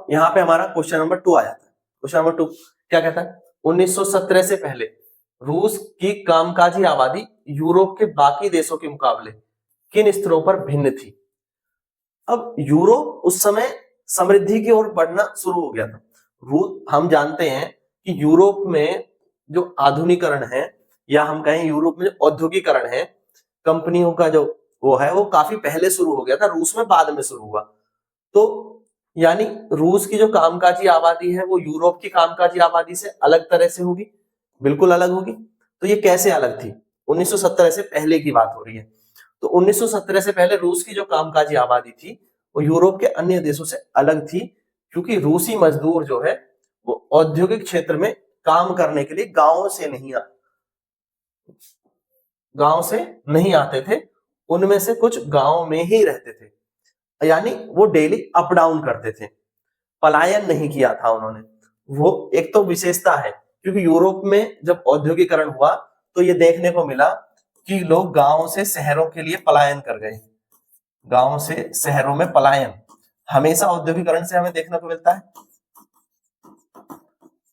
यहाँ पे हमारा क्वेश्चन नंबर 2 आ जाता है। क्वेश्चन नंबर 2 क्या कहता है, 1917 से पहले रूस की कामकाजी आबादी यूरोप के बाकी देशों के मुकाबले किन स्तरों पर भिन्न थी। अब यूरोप उस समय समृद्धि की ओर बढ़ना शुरू हो गया था। हम जानते हैं कि यूरोप में जो आधुनिकरण है, या हम कहें यूरोप में जो औद्योगिकरण है, कंपनियों का जो वो है, वो काफी पहले शुरू हो गया था, रूस में बाद में शुरू हुआ। तो यानी रूस की जो कामकाजी आबादी है वो यूरोप की कामकाजी आबादी से अलग तरह से होगी, बिल्कुल अलग होगी। तो ये कैसे अलग थी, 1917 से पहले की बात हो रही है। तो 1917 से पहले रूस की जो कामकाजी आबादी थी वो यूरोप के अन्य देशों से अलग थी, क्योंकि रूसी मजदूर जो है वो औद्योगिक क्षेत्र में काम करने के लिए गांव से नहीं आते थे। उनमें से कुछ गांव में ही रहते थे, यानी वो डेली अप डाउन करते थे, पलायन नहीं किया था उन्होंने। वो एक तो विशेषता है, क्योंकि यूरोप में जब औद्योगिकरण हुआ तो ये देखने को मिला कि लोग गांव से शहरों के लिए पलायन कर गए। गांव से शहरों में पलायन हमेशा औद्योगिकरण से हमें देखने को मिलता है,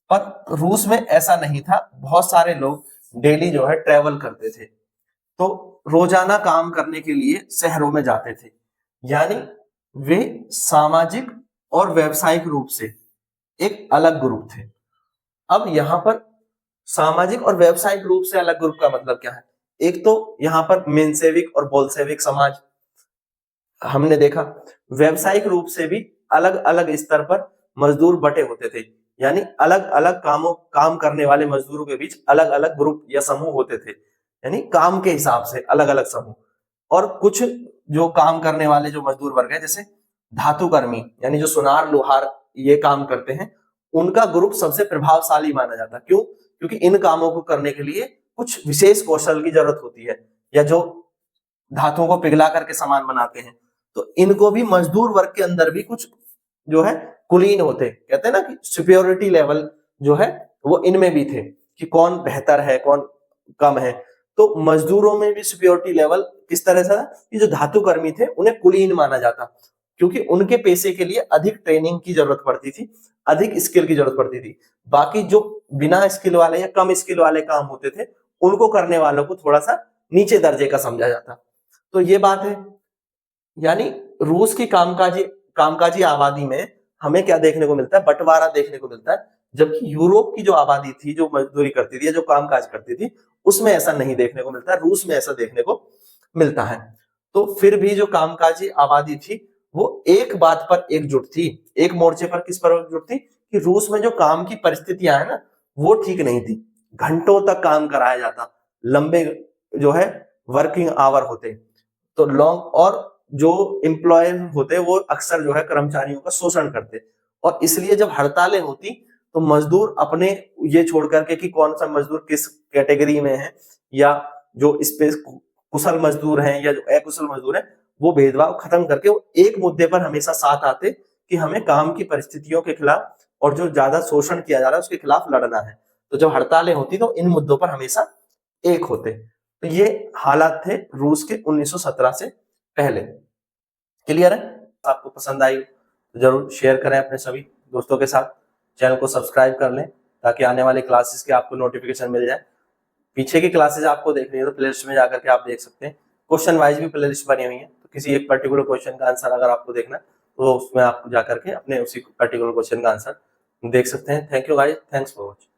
पर रूस में ऐसा नहीं था। बहुत सारे लोग डेली जो है ट्रेवल करते थे, तो रोजाना काम करने के लिए शहरों में जाते थे, यानी वे सामाजिक और व्यावसायिक रूप से एक अलग ग्रुप थे। अब यहाँ पर सामाजिक और व्यावसायिक रूप से अलग ग्रुप का मतलब क्या है, एक तो यहाँ पर मेंसेविक और बोल्शेविक समाज हमने देखा, व्यावसायिक रूप से भी अलग अलग स्तर पर मजदूर बटे होते थे, यानी अलग अलग काम करने वाले मजदूरों के बीच अलग अलग ग्रुप या समूह होते थे, यानी काम के हिसाब से अलग अलग समूह। और कुछ जो काम करने वाले जो मजदूर वर्ग है, जैसे धातु कर्मी, यानी जो सुनार लोहार ये काम करते हैं, उनका ग्रुप सबसे प्रभावशाली माना जाता है। क्यों? क्योंकि इन कामों को करने के लिए कुछ विशेष कौशल की जरूरत होती है, या जो धातुओं को पिघला करके सामान बनाते हैं, तो इनको भी मजदूर वर्ग के अंदर भी कुछ जो है कुलीन होते, कहते हैं ना कि सुपियोरिटी लेवल जो है वो इनमें भी थे, कि कौन बेहतर है कौन कम है। तो मजदूरों में भी सुपियोरिटी लेवल किस तरह से था कि जो धातु कर्मी थे उन्हें कुलीन माना जाता, क्योंकि उनके पेशे के लिए अधिक ट्रेनिंग की जरूरत पड़ती थी, अधिक स्किल की जरूरत पड़ती थी। बाकी जो बिना स्किल वाले या कम स्किल वाले काम होते थे, उनको करने वालों को थोड़ा सा नीचे दर्जे का समझा जाता। तो ये बात है, यानी रूस की कामकाजी आबादी में हमें क्या देखने को मिलता है, बंटवारा देखने को मिलता है। जबकि यूरोप की जो आबादी थी, जो मजदूरी करती थी या जो कामकाज करती थी, उसमें ऐसा नहीं देखने को मिलता, रूस में ऐसा देखने को मिलता है। तो फिर भी जो कामकाजी आबादी थी वो एक बात पर एकजुट थी, एक मोर्चे पर किस पर एकजुट थी, कि रूस में जो काम की परिस्थितियां है ना वो ठीक नहीं थी। घंटों तक काम कराया जाता, लंबे जो है वर्किंग आवर होते, तो लॉन्ग, और जो एम्प्लॉय होते वो अक्सर जो है कर्मचारियों का शोषण करते। और इसलिए जब हड़तालें होती तो मजदूर अपने ये छोड़ करके कि कौन सा मजदूर किस कैटेगरी में है, या जो स्पेस कुशल मजदूर हैं या जो अकुशल मजदूर हैं, वो भेदभाव खत्म करके वो एक मुद्दे पर हमेशा साथ आते कि हमें काम की परिस्थितियों के खिलाफ और जो ज्यादा शोषण किया जा रहा है उसके खिलाफ लड़ना है। तो जब हड़तालें होती तो इन मुद्दों पर हमेशा एक होते। तो ये हालात थे रूस के 1917 से पहले। क्लियर है? आपको पसंद आई तो जरूर शेयर करें अपने सभी दोस्तों के साथ, चैनल को सब्सक्राइब कर लें ताकि आने वाले क्लासेस के आपको नोटिफिकेशन मिल जाए। पीछे की क्लासेस आपको देखनी है तो प्लेलिस्ट में जाकर के आप देख सकते हैं, क्वेश्चन वाइज भी प्लेलिस्ट बनी हुई है, तो किसी एक पर्टिकुलर क्वेश्चन का आंसर अगर आपको देखना है तो उसमें आप जाकर के अपने उसी पर्टिकुलर क्वेश्चन का आंसर देख सकते हैं। Thank you guys, thanks for watching.